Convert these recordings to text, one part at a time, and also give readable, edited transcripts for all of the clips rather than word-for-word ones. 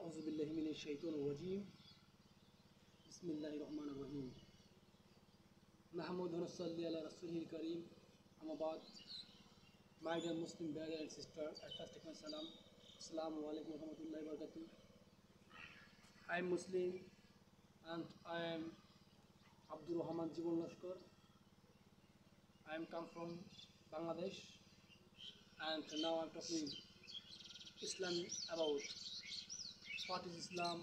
أعوذ بالله من الشيطان الرجيم بسم الله الرحمن الرحيم نحمد ونصلي على رسوله الكريم أما بعد. My dear Muslim brother and sister, I first take my salam. Assalamu alaikum wa rahmatullahi wa barakatuh. I am Muslim and I am Abdul Rahman Jibon Lashkar. I am come from Bangladesh and now I am talking Islam about what is Islam,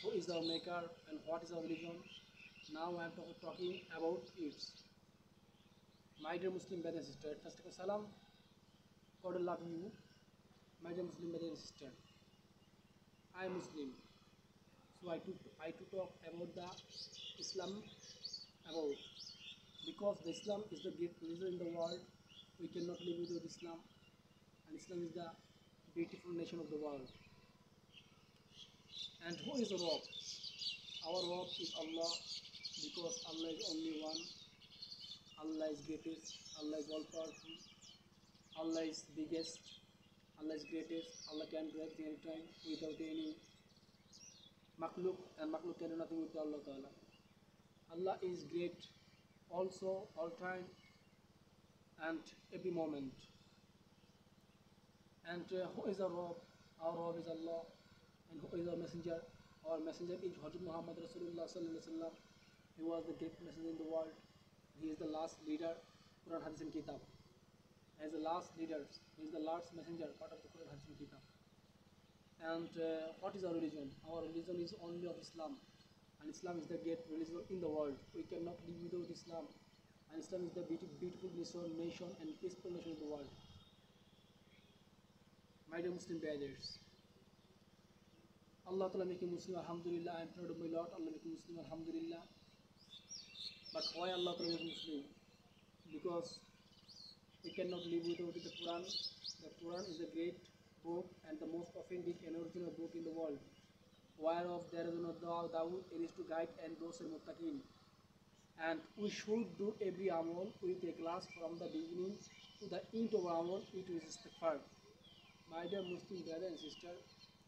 who is our maker and what is our religion. Now I am talking about it. My dear Muslim brother and sister, first of all, salam. God love you, my dear Muslim brother and sister. I am Muslim, so I to talk about the Islam about because the Islam is the great religion in the world. We cannot live without Islam, and Islam is the beautiful nation of the world. And who is the Rob? Our Rob is Allah, because Allah is only one. Allah is greatest, Allah is all powerful, Allah is biggest, Allah is greatest, Allah can do everything anytime without any makhluk, and makhluk can do nothing without Allah Ta'ala. Allah is great also all time and every moment. And who is our Rob? Our Rob is Allah. And who is our messenger? Our messenger is Hazrat Muhammad Rasulullah Sallallahu Alaihi Wasallam. He was the great messenger in the world. He is the last leader, Quran, Hadith and Kitab. As the last leader, he is the last messenger, part of the Quran, Hadith and Kitab. And what is our religion? Our religion is only of Islam. And Islam is the great religion in the world. We cannot live without Islam. And Islam is the beautiful nation and peaceful nation in the world. My dear Muslim brothers, Allah Ta'ala make me Muslim, alhamdulillah. I am proud of my Lord, Allah make me Muslim, alhamdulillah. But why Allah Ta'ala make me Muslim? Because we cannot live without the Quran. The Quran is a great book and the most authentic and original book in the world, whereof there is no doubt it is to guide and those are muttaqin. And we should do every amal with a class from the beginning to the end of amal. It is istighfar. My dear Muslim brother and sister,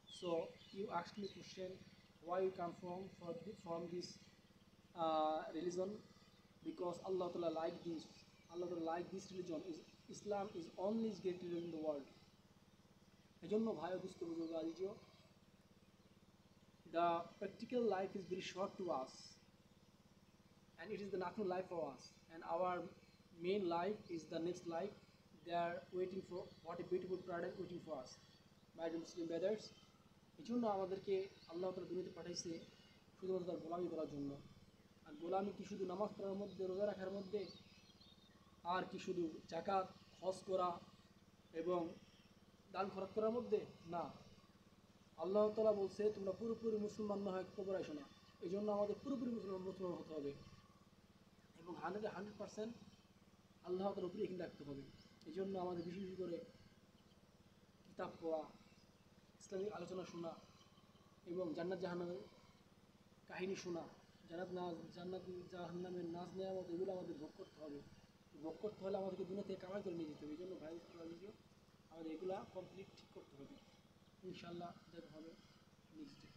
so you asked me question why you come from this religion, because Allah Ta'ala like this. Allah Ta'ala like this religion. Islam is only great religion in the world. এজন্য ভাই ও দুস্থ বুজুর্গ আজিজিও, the practical life is very short to us, and it is the nothing life for us, and our main life is the next life. They are waiting for what a beautiful product waiting for us. My dear Muslim brothers, এই জন্য আমাদেরকে আল্লাহ তাআলা দুনিয়াতে পাঠাইছে শুধুমাত্র তার গোলামি করার জন্য। আর গোলামি কি শুধু নামাজ পড়ার মধ্যে, রোজা রাখার মধ্যে, আর কি শুধু যাকাত হজ করা এবং দান খরচ করার মধ্যে? না, আল্লাহ তাআলা বলছে তোমরা পুরোপুরি মুসলমান না হয় কবর আইসো না। এই জন্য আমাদের পুরোপুরি মুসলমান হতে হবে এবং 100% আল্লাহ তাআলার উপরে ইমান রাখতে হবে। এই জন্য আমাদের বেশি বেশি করে কিতাব পড়া, ইসলামিক আলোচনা শোনা এবং জান্নাত জাহান্নামের কাহিনী শোনা, জান্নাত জাহান্নামের নাজ নেয়ামত, এগুলো আমাদের ভোগ করতে হবে। ভোগ করতে হলে আমাদেরকে দুনিয়া থেকে কামাই করে নিয়ে যেতে হবে। এই জন্য ভাই আমাদের এগুলা কমপ্লিট ঠিক করতে হবে। ইনশাআল্লাহ দেখা হবে নেক্সট ডে।